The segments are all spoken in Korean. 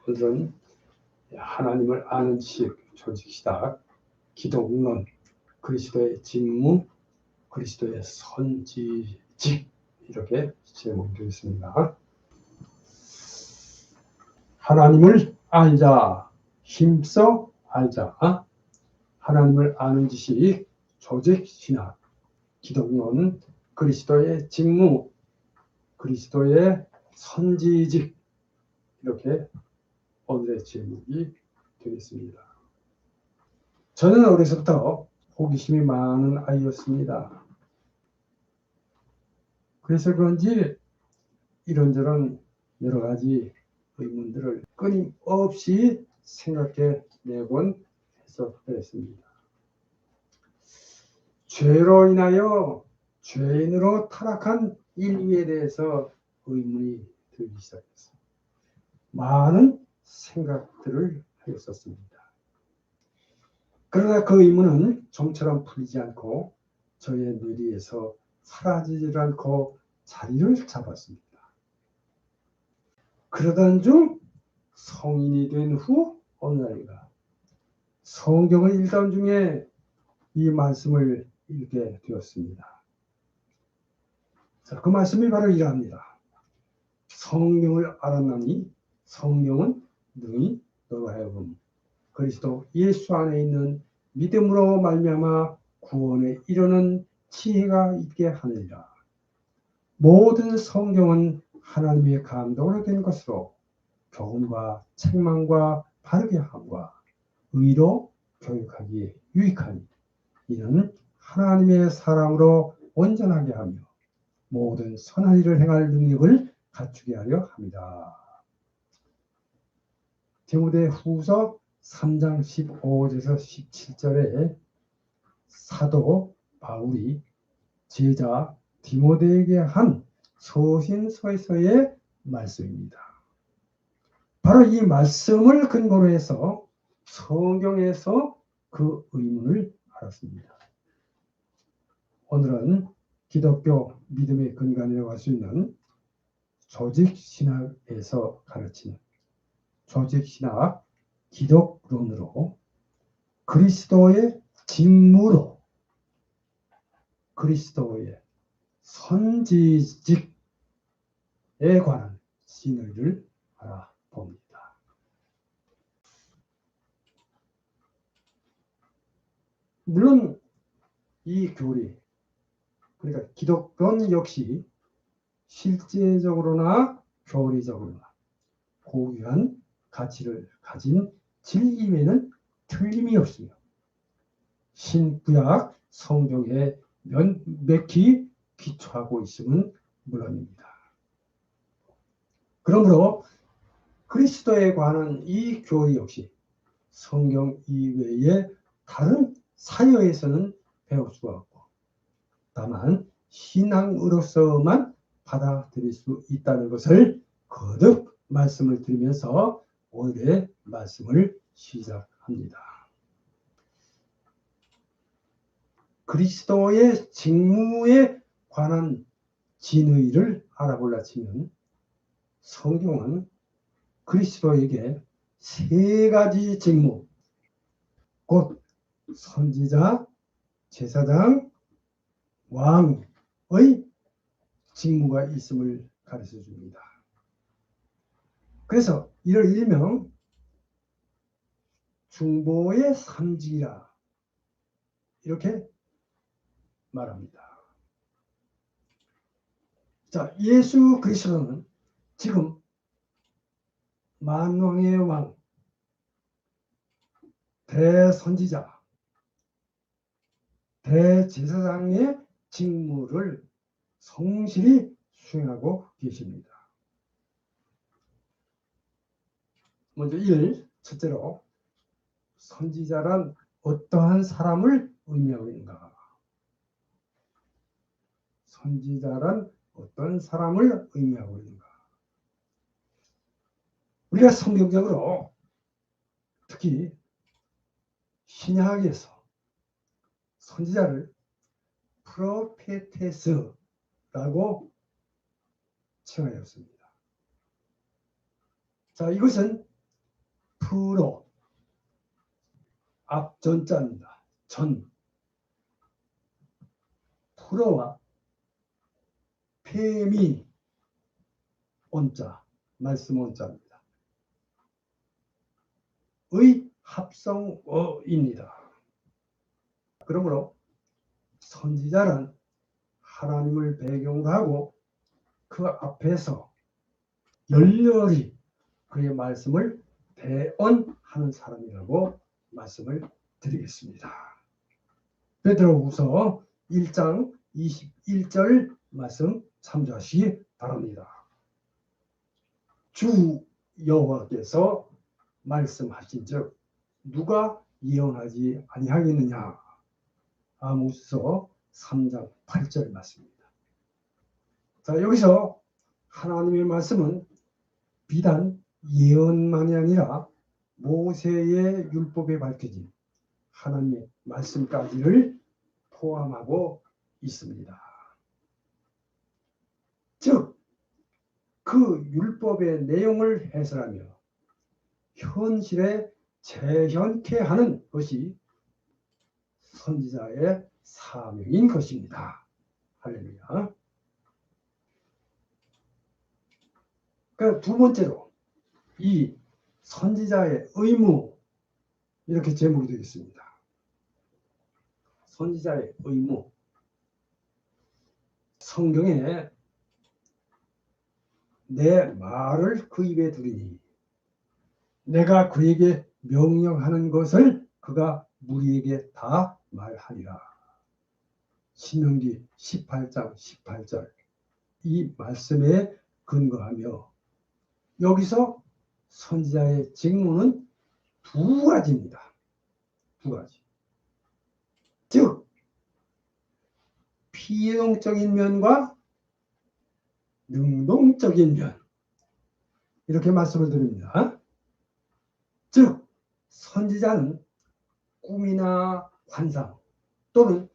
오늘은 하나님을 아는 지식, 조직시작, 기독론, 그리스도의 직무, 그리스도의 선지직, 이렇게 제목이 되겠습니다. 하나님을 알자, 힘써 알자. 하나님을 아는 지식, 조직, 신학, 기독론, 그리스도의 직무, 그리스도의 선지직, 이렇게 오늘의 제목이 되겠습니다. 저는 어려서부터 호기심이 많은 아이였습니다. 그래서 그런지 이런저런 여러 가지 의문들을 끊임없이 생각해 내곤 했었습니다. 죄로 인하여 죄인으로 타락한 인류에 대해서 의문이 들기 시작했어요. 많은 생각들을 하였었습니다. 그러나 그 의문은 좀처럼 풀리지 않고 저의 뇌리에서 사라지지 않고 자리를 잡았습니다. 그러던 중 성인이 된 후 어느 날인가 성경을 읽던 중에 이 말씀을 읽게 되었습니다. 자, 그 말씀이 바로 이러합니다. 성령을 알았나니 성령은 능히 너로 하여금 그리스도 예수 안에 있는 믿음으로 말미암아 구원에 이르는 지혜가 있게 하느니라. 모든 성경은 하나님의 감동으로 된 것으로 교훈과 책망과 바르게 함과 의로 교육하기에 유익하니 이는 하나님의 사랑으로 온전하게 하며 모든 선한 일을 행할 능력을 갖추게 하려 합니다. 디모데후서 3장 15절에서 17절에 사도 바울이 제자 디모데에게 한 서신서에서의 말씀입니다. 바로 이 말씀을 근거로 해서 성경에서 그 의문을 알았습니다. 오늘은 기독교 믿음의 근간이라고 할 수 있는 조직신학에서 가르치는 조직신학 기독론으로 그리스도의 직무로 그리스도의 선지직에 관한 진리를 알아봅니다. 물론 이 교리, 그러니까 기독론 역시 실제적으로나 교리적으로나 고귀한 가치를 가진 진리임에는 틀림이 없으며 신구약 성경에 면맥히 기초하고 있음은 물론입니다. 그러므로 그리스도에 관한 이 교리 역시 성경 이외의 다른 사여에서는 배울 수가 없고 다만 신앙으로서만 받아들일 수 있다는 것을 거듭 말씀을 드리면서 오늘의 말씀을 시작합니다. 그리스도의 직무에 관한 진의를 알아보려 치면 성경은 그리스도에게 세 가지 직무, 곧 선지자, 제사장, 왕의 직무가 있음을 가르쳐 줍니다. 그래서 이를 일명 중보의 삼직이라 이렇게 말합니다. 자, 예수 그리스도는 지금 만왕의 왕, 대선지자, 대제사장의 직무를 성실히 수행하고 계십니다. 먼저 첫째로 선지자란 어떠한 사람을 의미하고 있는가? 선지자란 어떤 사람을 의미하고 있는가? 우리가 성경적으로 특히 신약에서 선지자를 프로페테스라고 칭하였습니다. 자, 이것은 프로 앞전자입니다. 전 프로와 페미 온자 말씀 온자입니다. 의 합성어입니다. 그러므로 선지자는 하나님을 배경으로 하고 그 앞에서 열렬히 그의 말씀을 대언하는 사람이라고 말씀을 드리겠습니다. 베드로후서 1장 21절 말씀 참조하시기 바랍니다. 주 여호와께서 말씀하신즉 누가 예언하지 아니하겠느냐. 아모스서 3장 8절 말씀입니다. 자, 여기서 하나님의 말씀은 비단 예언만이 아니라 모세의 율법에 밝혀진 하나님의 말씀까지를 포함하고 있습니다. 즉, 그 율법의 내용을 해설하며 현실에 재현케 하는 것이 선지자의 사명인 것입니다. 할렐루야. 두 번째로 이 선지자의 의무, 이렇게 제목이 되겠습니다. 선지자의 의무. 성경에 내 말을 그 입에 두리니 내가 그에게 명령하는 것을 그가 무리에게 다 말하리라. 신명기 18장 18절. 이 말씀에 근거하며 여기서 선지자의 직무는 두 가지입니다. 두 가지. 즉 피동적인 면과 능동적인 면, 이렇게 말씀을 드립니다. 즉 선지자는 꿈이나 환상 또는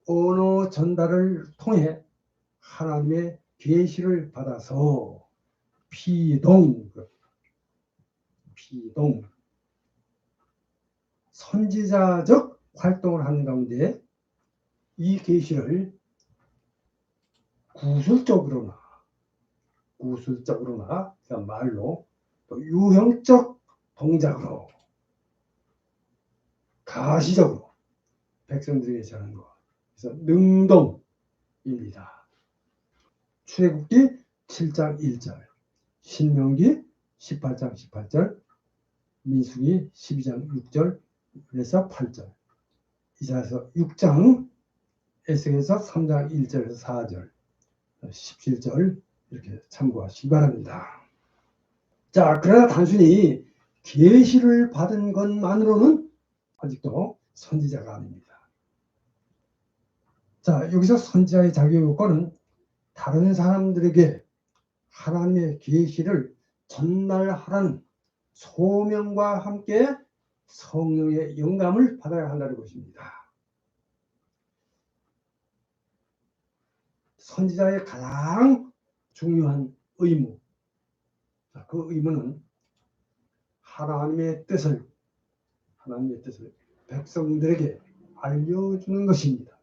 언어 전달을 통해 하나님의 계시를 받아서 피동 선지자적 활동을 하는 가운데 이 계시를 구술적으로나 그러니까 말로 또 유형적 동작으로 가시적으로 백성들에게 전하는 것. 그래서 능동입니다. 출애굽기 7장 1절, 신명기 18장 18절, 민수기 12장 6절에서 8절, 이사야서 6장, 에스겔서 3장 1절에서 4절, 17절 이렇게 참고하시기 바랍니다. 자, 그러나 단순히 계시를 받은 것만으로는 아직도 선지자가 아닙니다. 자, 여기서 선지자의 자격 요건은 다른 사람들에게 하나님의 계시를 전달하라는 소명과 함께 성령의 영감을 받아야 한다는 것입니다. 선지자의 가장 중요한 의무, 그 의무는 하나님의 뜻을 백성들에게 알려주는 것입니다.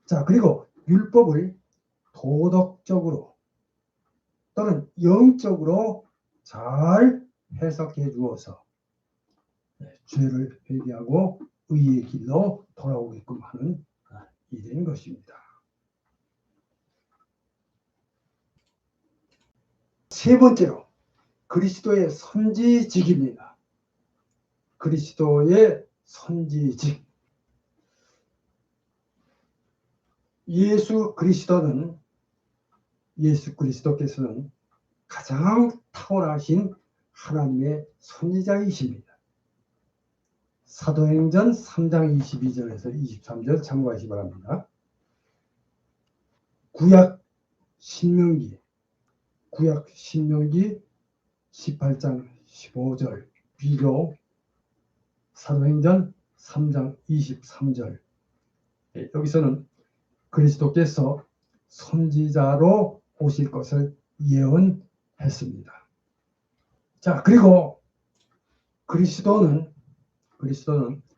자, 그리고 율법을 도덕적으로 또는 영적으로 잘 해석해 주어서 죄를 회개하고 의의 길로 돌아오게끔 하는 일인 것입니다. 세 번째로 그리스도의 선지직입니다. 그리스도의 선지직. 예수 그리스도께서는 가장 탁월하신 하나님의 선지자이십니다. 사도행전 3장 22절에서 23절 참고하시기 바랍니다. 구약 신명기 18장 15절, 비교 사도행전 3장 23절. 여기서는 그리스도께서 선지자로 오실 것을 예언했습니다. 자, 그리고 그리스도는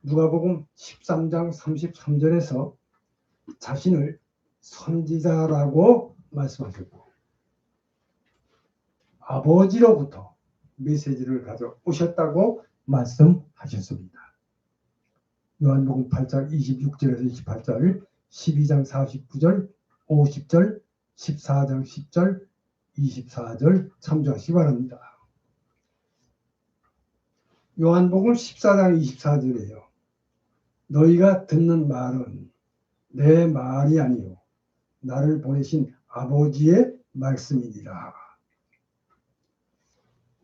누가복음 13장 33절에서 자신을 선지자라고 말씀하셨고 아버지로부터 메시지를 가져오셨다고 말씀하셨습니다. 요한복음 8장 26절에서 28절, 12장 49절, 50절, 14장 10절, 24절 참조하시기 바랍니다. 요한복음 14장 24절이에요. 너희가 듣는 말은 내 말이 아니요 나를 보내신 아버지의 말씀이니라.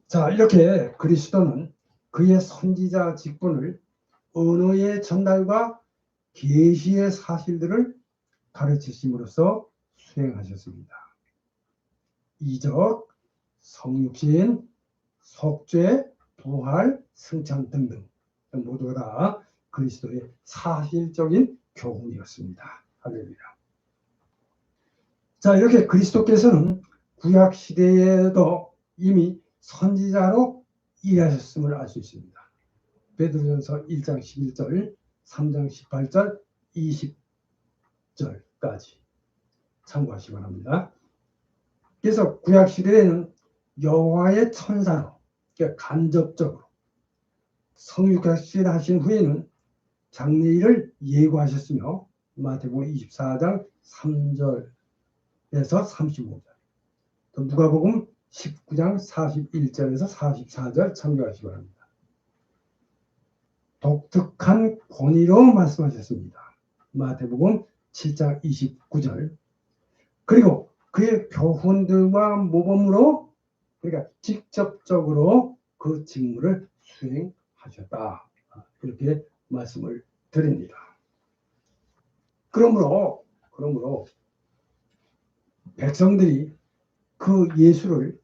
자, 이렇게 그리스도는 그의 선지자 직분을 언어의 전달과 계시의 사실들을 가르치심으로써 수행하셨습니다. 이적, 성육신, 속죄, 부활, 승천 등등 모두가 다 그리스도의 사실적인 교훈이었습니다. 할렐루야. 자, 이렇게 그리스도께서는 구약 시대에도 이미 선지자로 일하셨음을 알 수 있습니다. 베드로전서 1장 11절, 3장 18절, 20절까지 참고하시기 바랍니다. 그래서 구약 시대에는 여호와의 천사로 간접적으로 성육신 하신 후에는 장래일을 예고하셨으며 마태복음 24장 3절에서 35절, 또 누가복음 19장 41절에서 44절 참고하시기 바랍니다. 독특한 권위로 말씀하셨습니다. 마태복음 7장 29절. 그리고 그의 교훈들과 모범으로 그러니까 직접적으로 그 직무를 수행하셨다. 이렇게 말씀을 드립니다. 그러므로 백성들이 그 예수를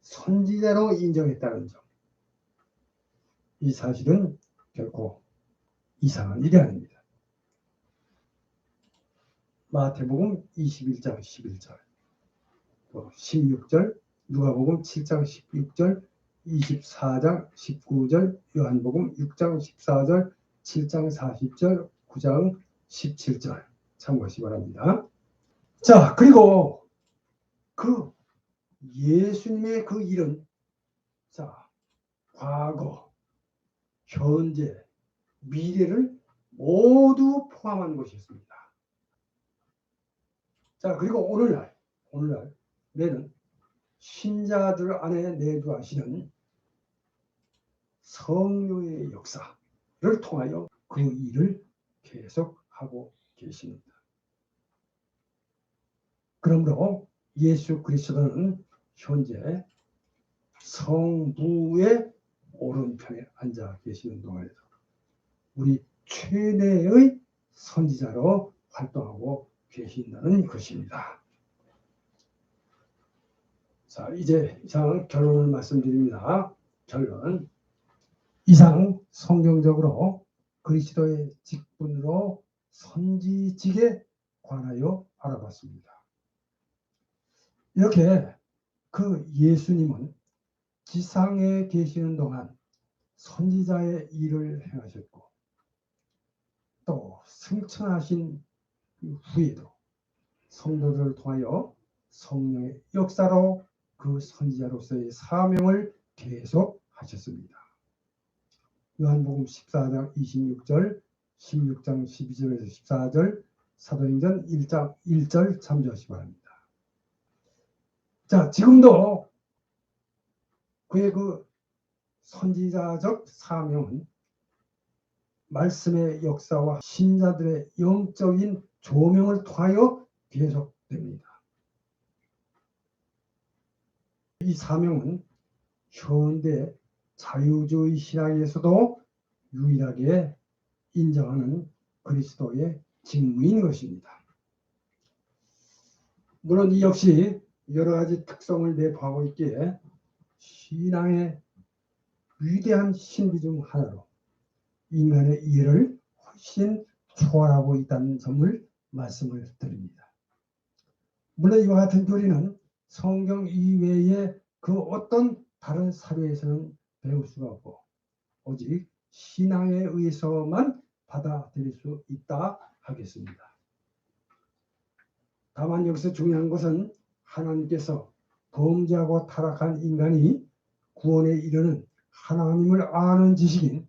선지자로 인정했다는 점, 이 사실은 결코 이상한 일이 아닙니다. 마태복음 21장 11절, 또 16절, 누가복음 7장 16절, 24장 19절, 요한복음 6장 14절, 7장 40절, 9장 17절 참고하시기 바랍니다. 자, 그리고 그 예수님의 그 일은 자, 과거, 현재, 미래를 모두 포함한 것이었습니다. 자, 그리고 오늘날 내는 신자들 안에 내주하시는 성령의 역사를 통하여 그 일을 계속하고 계십니다. 그러므로 예수 그리스도는 현재 성부의 오른편에 앉아 계시는 동안에도 우리 최대의 선지자로 활동하고 계신다는 것입니다. 자, 이제 이상 결론을 말씀드립니다. 결론. 이상 성경적으로 그리스도의 직분으로 선지직에 관하여 알아봤습니다. 이렇게 그 예수님은 지상에 계시는 동안 선지자의 일을 행하셨고 또 승천하신 후에도 성도들을 통하여 성령의 역사로 그 선지자로서의 사명을 계속하셨습니다. 요한복음 14장 26절, 16장 12절에서 14절, 사도행전 1장 1절 참조하시기 바랍니다. 자, 지금도 그의 그 선지자적 사명은 말씀의 역사와 신자들의 영적인 조명을 통하여 계속됩니다. 이 사명은 현대 자유주의 신학에서도 유일하게 인정하는 그리스도의 직무인 것입니다. 물론 이 역시 여러 가지 특성을 내포하고 있기에 신앙의 위대한 신비 중 하나로 인간의 이해를 훨씬 초월하고 있다는 점을 말씀을 드립니다. 물론 이와 같은 교리는 성경 이외의 그 어떤 다른 사료에서는 배울 수가 없고 오직 신앙에 의해서만 받아들일 수 있다 하겠습니다. 다만 여기서 중요한 것은 하나님께서 범죄하고 타락한 인간이 구원에 이르는 하나님을 아는 지식인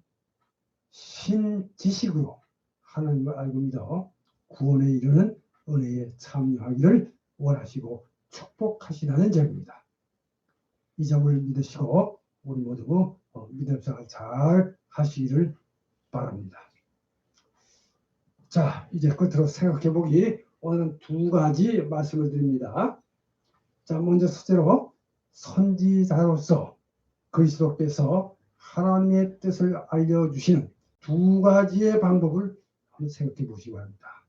신지식으로 하나님을 알고 믿어 구원에 이르는 은혜에 참여하기를 원하시고 축복하시라는 점입니다. 이 점을 믿으시고 우리 모두 믿음 생활 잘 하시기를 바랍니다. 자, 이제 끝으로 생각해 보기 오늘은 두 가지 말씀을 드립니다. 자, 먼저 첫째로 선지자로서 그리스도께서 하나님의 뜻을 알려주시는 두 가지의 방법을 한번 생각해 보시기 바랍니다.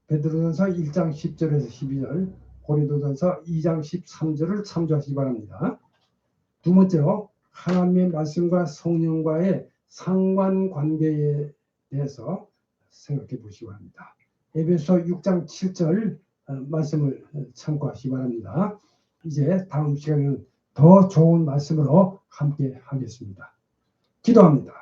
베드로전서 1장 10절에서 12절, 고린도전서 2장 13절을 참조하시기 바랍니다. 두 번째로 하나님의 말씀과 성령과의 상관관계에 대해서 생각해 보시기 바랍니다. 에베소 6장 7절 말씀을 참고하시기 바랍니다. 이제 다음 시간에는 더 좋은 말씀으로 함께 하겠습니다. 기도합니다.